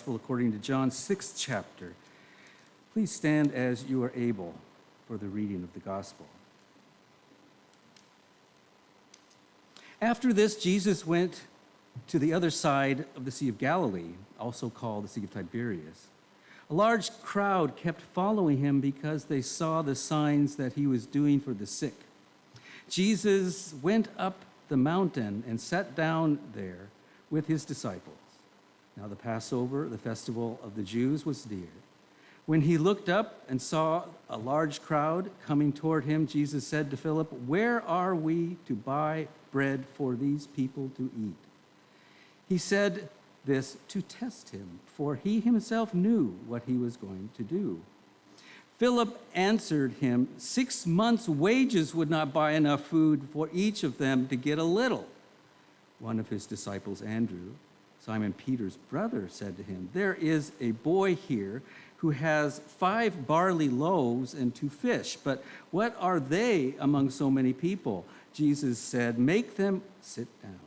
Gospel according to John, 6th chapter. Please stand as you are able for the reading of the Gospel. After this, Jesus went to the other side of the Sea of Galilee, also called the Sea of Tiberias. A large crowd kept following him because they saw the signs that he was doing for the sick. Jesus went up the mountain and sat down there with his disciples. Now the Passover, the festival of the Jews, was near. When he looked up and saw a large crowd coming toward him, Jesus said to Philip, "Where are we to buy bread for these people to eat?" He said this to test him, for he himself knew what he was going to do. Philip answered him, 6 months' wages would not buy enough food for each of them to get a little. One of his disciples, Andrew, Simon Peter's brother, said to him, "There is a boy here who has 5 barley loaves and 2 fish, but what are they among so many people?" Jesus said, "Make them sit down."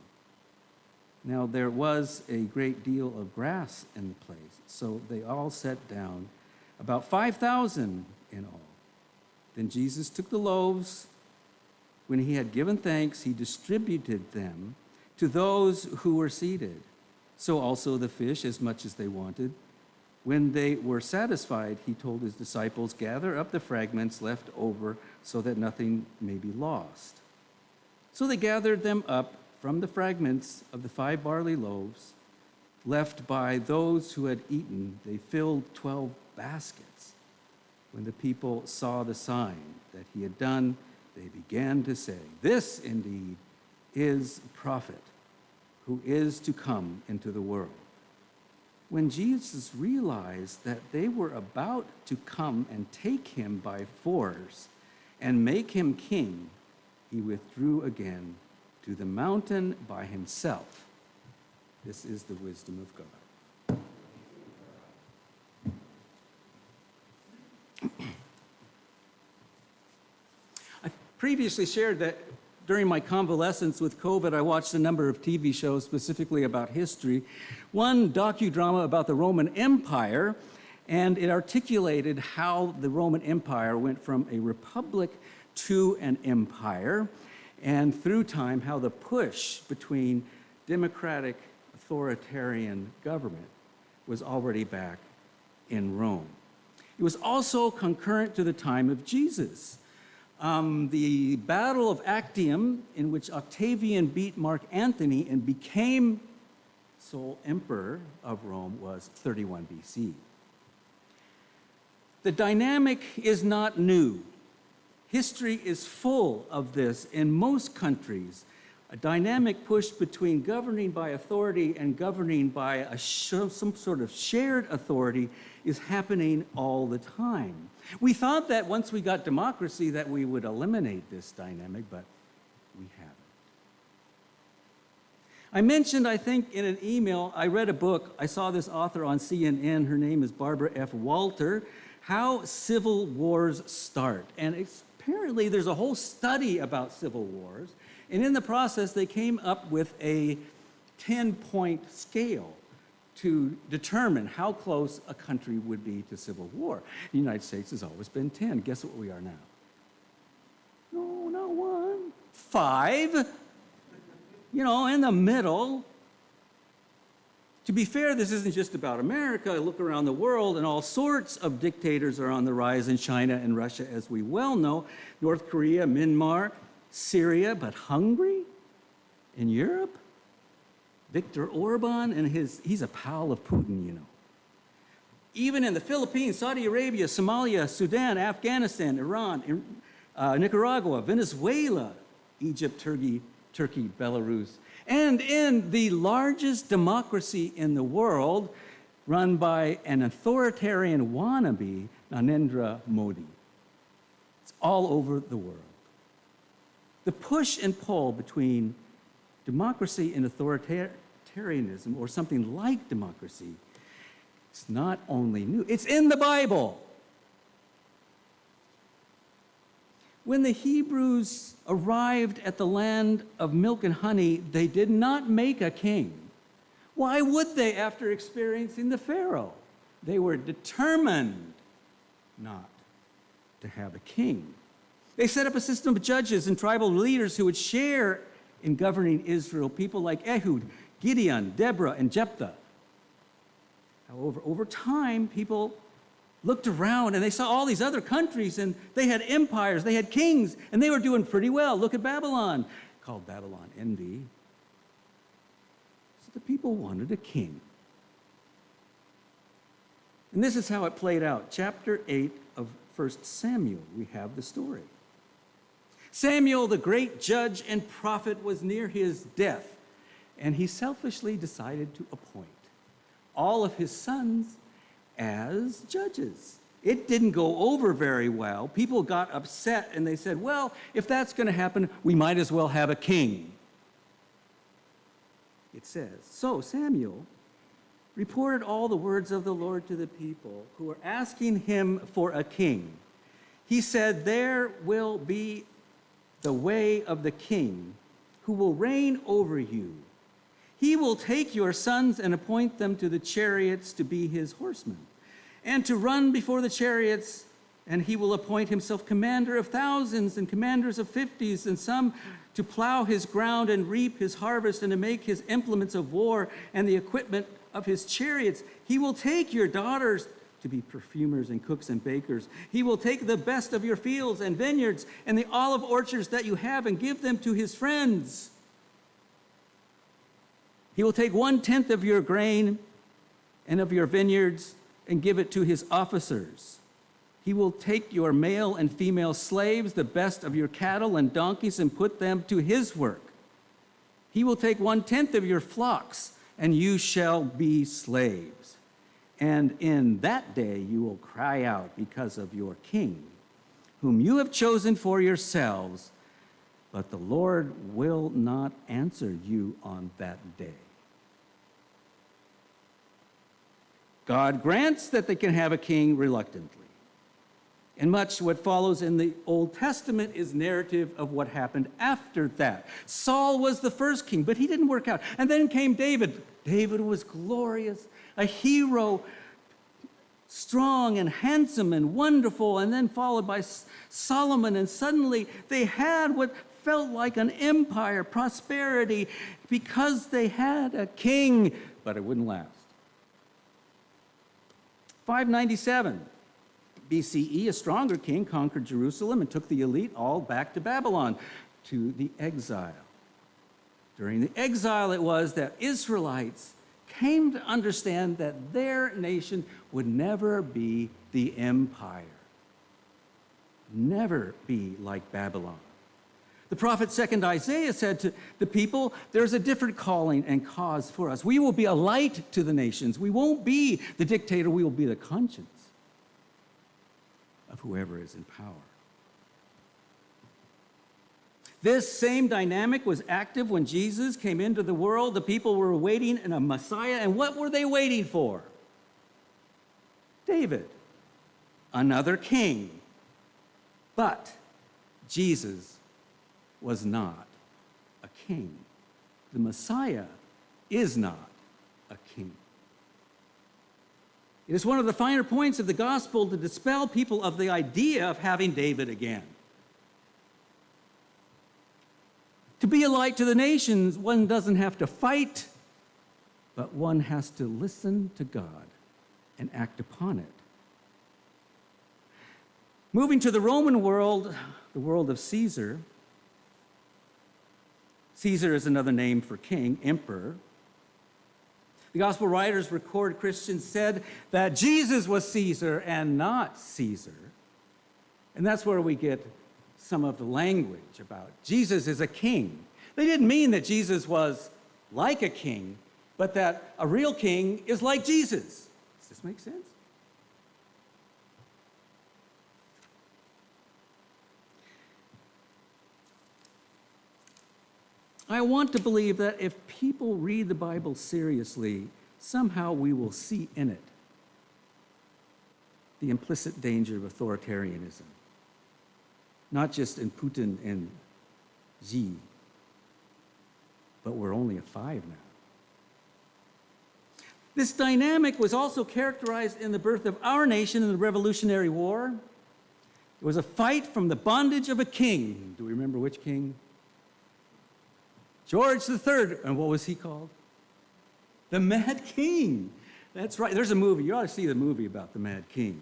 Now there was a great deal of grass in the place, so they all sat down, about 5,000 in all. Then Jesus took the loaves. When he had given thanks, he distributed them to those who were seated. So also the fish, as much as they wanted. When they were satisfied, he told his disciples, "Gather up the fragments left over so that nothing may be lost." So they gathered them up from the fragments of the 5 barley loaves left by those who had eaten. They filled 12 baskets. When the people saw the sign that he had done, they began to say, "This indeed is a prophet who is to come into the world." When Jesus realized that they were about to come and take him by force and make him king, he withdrew again to the mountain by himself. This is the wisdom of God. I previously shared that during my convalescence with COVID, I watched a number of TV shows specifically about history. One docudrama about the Roman Empire, and it articulated how the Roman Empire went from a republic to an empire, and through time, how the push between democratic authoritarian government was already back in Rome. It was also concurrent to the time of Jesus. The Battle of Actium, in which Octavian beat Mark Antony and became sole emperor of Rome, was 31 BC. The dynamic is not new. History is full of this in most countries. A dynamic push between governing by authority and governing by some sort of shared authority is happening all the time. We thought that once we got democracy that we would eliminate this dynamic, but we haven't. I mentioned, I think, in an email, I read a book. I saw this author on CNN. Her name is Barbara F. Walter, How Civil Wars Start. And apparently there's a whole study about civil wars. And in the process, they came up with a 10-point scale to determine how close a country would be to civil war. The United States has always been 10. Guess what we are now? No, not 1. 5. In the middle. To be fair, this isn't just about America. I look around the world, and all sorts of dictators are on the rise in China and Russia, as we well know. North Korea, Myanmar, Syria, but Hungary in Europe? Viktor Orban, and he's a pal of Putin, Even in the Philippines, Saudi Arabia, Somalia, Sudan, Afghanistan, Iran, Nicaragua, Venezuela, Egypt, Turkey, Belarus, and in the largest democracy in the world, run by an authoritarian wannabe, Narendra Modi. It's all over the world. The push and pull between democracy and authoritarianism, or something like democracy, is not only new, it's in the Bible. When the Hebrews arrived at the land of milk and honey, they did not make a king. Why would they after experiencing the Pharaoh? They were determined not to have a king. They set up a system of judges and tribal leaders who would share in governing Israel, people like Ehud, Gideon, Deborah, and Jephthah. However, over time, people looked around and they saw all these other countries and they had empires, they had kings, and they were doing pretty well. Look at Babylon, called Babylon envy. So the people wanted a king. And this is how it played out. Chapter 8 of 1 Samuel, we have the story. Samuel, the great judge and prophet, was near his death, and he selfishly decided to appoint all of his sons as judges. It didn't go over very well. People got upset, and they said, well, if that's going to happen, we might as well have a king. It says, so Samuel reported all the words of the Lord to the people who were asking him for a king. He said, there will be the way of the king who will reign over you. He will take your sons and appoint them to the chariots to be his horsemen, and to run before the chariots, and he will appoint himself commander of thousands and commanders of 50s, and some to plow his ground and reap his harvest, and to make his implements of war and the equipment of his chariots. He will take your daughters to be perfumers and cooks and bakers. He will take the best of your fields and vineyards and the olive orchards that you have and give them to his friends. He will take 1/10 of your grain and of your vineyards and give it to his officers. He will take your male and female slaves, the best of your cattle and donkeys, and put them to his work. He will take 1/10 of your flocks, and you shall be slaves. And in that day you will cry out because of your king, whom you have chosen for yourselves, but the Lord will not answer you on that day. God grants that they can have a king reluctantly. And much what follows in the Old Testament is narrative of what happened after that. Saul was the first king, but he didn't work out. And then came David. David was glorious, a hero, strong and handsome and wonderful, and then followed by Solomon. And suddenly they had what felt like an empire, prosperity, because they had a king, but it wouldn't last. 597 BCE, a stronger king conquered Jerusalem and took the elite all back to Babylon, to the exile. During the exile, it was that Israelites came to understand that their nation would never be the empire, never be like Babylon. The prophet second Isaiah said to the people, there's a different calling and cause for us. We will be a light to the nations. We won't be the dictator. We will be the conscience of whoever is in power. This same dynamic was active when Jesus came into the world. The people were waiting in a Messiah, and what were they waiting for? David, another king. But Jesus was not a king. The Messiah is not a king. It is one of the finer points of the gospel to dispel people of the idea of having David again. To be a light to the nations, one doesn't have to fight, but one has to listen to God and act upon it. Moving to the Roman world, the world of Caesar. Caesar is another name for king, emperor. The gospel writers record Christians said that Jesus was Caesar and not Caesar. And that's where we get some of the language about Jesus is a king. They didn't mean that Jesus was like a king, but that a real king is like Jesus. Does this make sense? I want to believe that if people read the Bible seriously, somehow we will see in it the implicit danger of authoritarianism. Not just in Putin and Xi, but we're only at 5 now. This dynamic was also characterized in the birth of our nation in the Revolutionary War. It was a fight from the bondage of a king. Do we remember which king? George III. And what was he called? The Mad King. That's right. There's a movie. You ought to see the movie about the Mad King.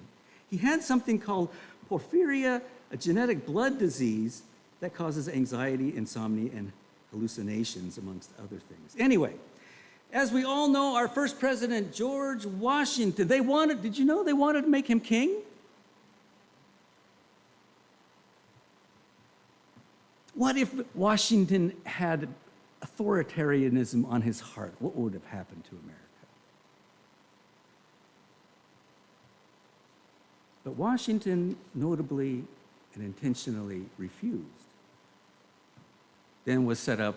He had something called porphyria, a genetic blood disease that causes anxiety, insomnia, and hallucinations, amongst other things. Anyway, as we all know, our first president, George Washington, did you know they wanted to make him king? What if Washington had authoritarianism on his heart? What would have happened to America? But Washington notably and intentionally refused. Then was set up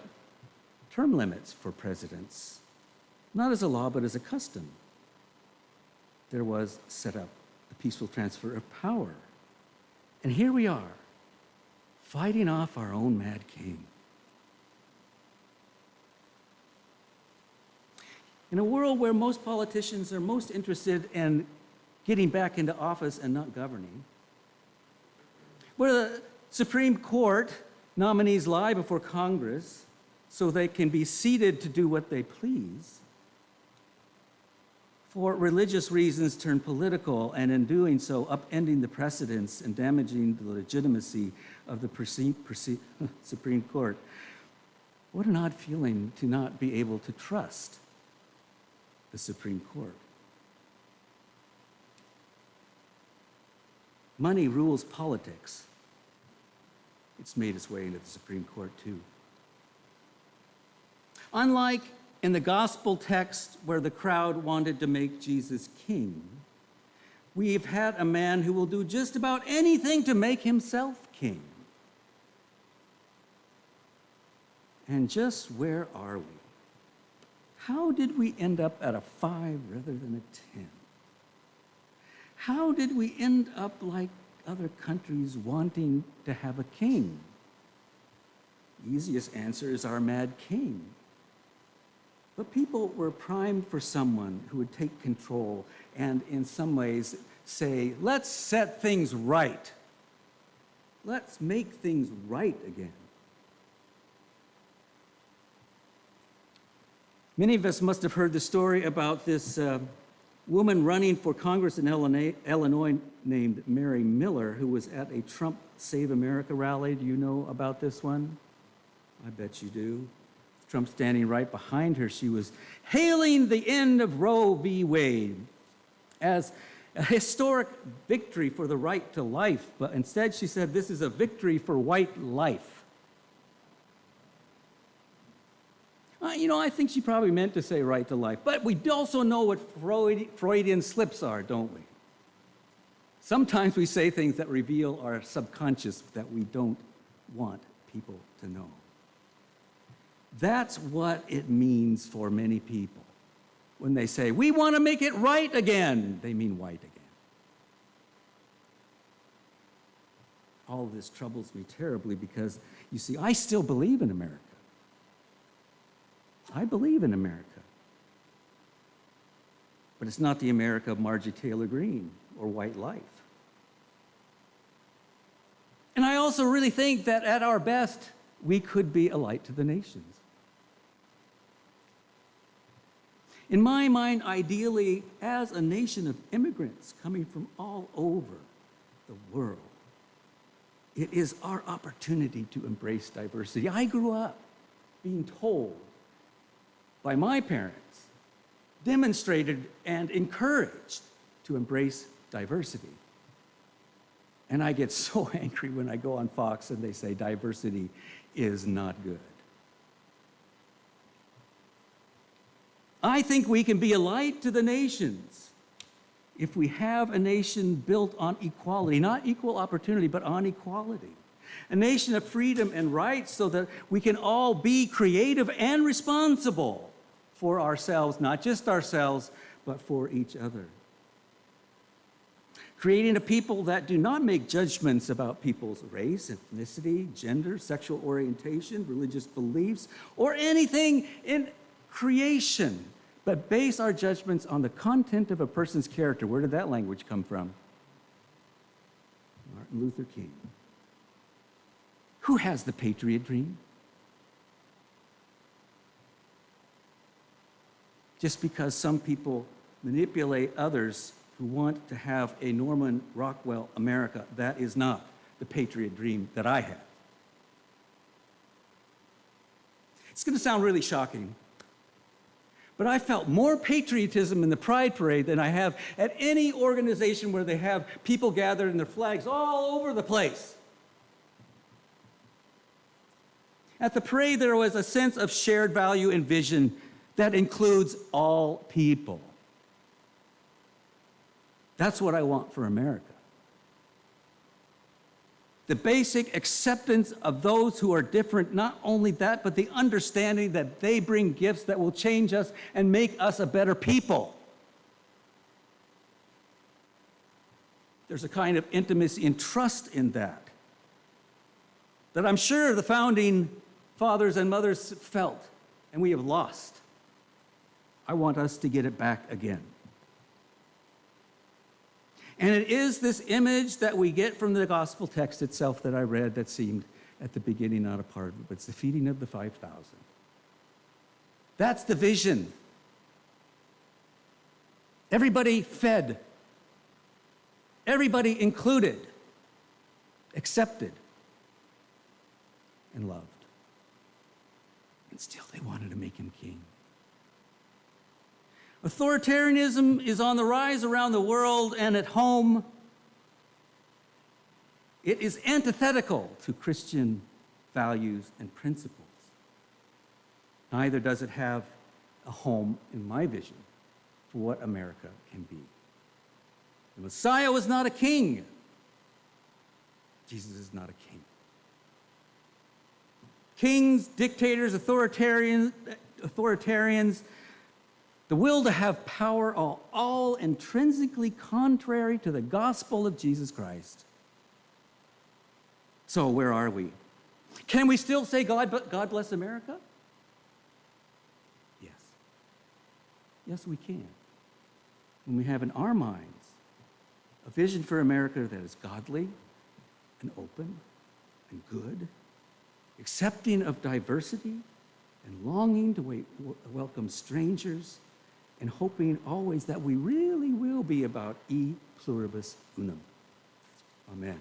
term limits for presidents, not as a law, but as a custom. There was set up the peaceful transfer of power. And here we are, fighting off our own mad king. In a world where most politicians are most interested in getting back into office and not governing, where the Supreme Court nominees lie before Congress so they can be seated to do what they please, for religious reasons turn political, and in doing so, upending the precedents and damaging the legitimacy of the Supreme Court. What an odd feeling to not be able to trust the Supreme Court. Money rules politics. It's made its way into the Supreme Court, too. Unlike in the gospel text where the crowd wanted to make Jesus king, we've had a man who will do just about anything to make himself king. And just where are we? How did we end up at a 5 rather than a 10? How did we end up like other countries wanting to have a king? The easiest answer is our mad king. But people were primed for someone who would take control and in some ways say, let's set things right. Let's make things right again. Many of us must have heard the story about this woman running for Congress in Illinois named Mary Miller, who was at a Trump Save America rally. Do you know about this one? I bet you do. Trump standing right behind her. She was hailing the end of Roe v. Wade as a historic victory for the right to life, but instead she said this is a victory for white life. I think she probably meant to say right to life, but we also know what Freudian slips are, don't we? Sometimes we say things that reveal our subconscious that we don't want people to know. That's what it means for many people. When they say, we want to make it right again, they mean white again. All of this troubles me terribly because, you see, I still believe in America. I believe in America. But it's not the America of Marjorie Taylor Greene or white life. And I also really think that at our best, we could be a light to the nations. In my mind, ideally, as a nation of immigrants coming from all over the world, it is our opportunity to embrace diversity. I grew up being told by my parents, demonstrated and encouraged to embrace diversity. And I get so angry when I go on Fox and they say diversity is not good. I think we can be a light to the nations if we have a nation built on equality, not equal opportunity, but on equality. A nation of freedom and rights so that we can all be creative and responsible for ourselves, not just ourselves, but for each other. Creating a people that do not make judgments about people's race, ethnicity, gender, sexual orientation, religious beliefs, or anything in creation, but base our judgments on the content of a person's character. Where did that language come from? Martin Luther King. Who has the patriot dream? Just because some people manipulate others who want to have a Norman Rockwell America, that is not the patriot dream that I have. It's going to sound really shocking, but I felt more patriotism in the Pride Parade than I have at any organization where they have people gathered and their flags all over the place. At the parade, there was a sense of shared value and vision that includes all people. That's what I want for America. The basic acceptance of those who are different, not only that, but the understanding that they bring gifts that will change us and make us a better people. There's a kind of intimacy and trust in that I'm sure the founding fathers and mothers felt, and we have lost. I want us to get it back again. And it is this image that we get from the gospel text itself that I read that seemed at the beginning not a part of it, but it's the feeding of the 5,000. That's the vision. Everybody fed. Everybody included, accepted, and loved. And still they wanted to make him king. Authoritarianism is on the rise around the world and at home. It is antithetical to Christian values and principles. Neither does it have a home in my vision for what America can be. The Messiah was not a king. Jesus is not a king. Kings, dictators, authoritarians, the will to have power are all intrinsically contrary to the gospel of Jesus Christ. So where are we? Can we still say God bless America? Yes. Yes, we can. When we have in our minds a vision for America that is godly and open and good, accepting of diversity and longing to welcome strangers, and hoping always that we really will be about e pluribus unum. Amen.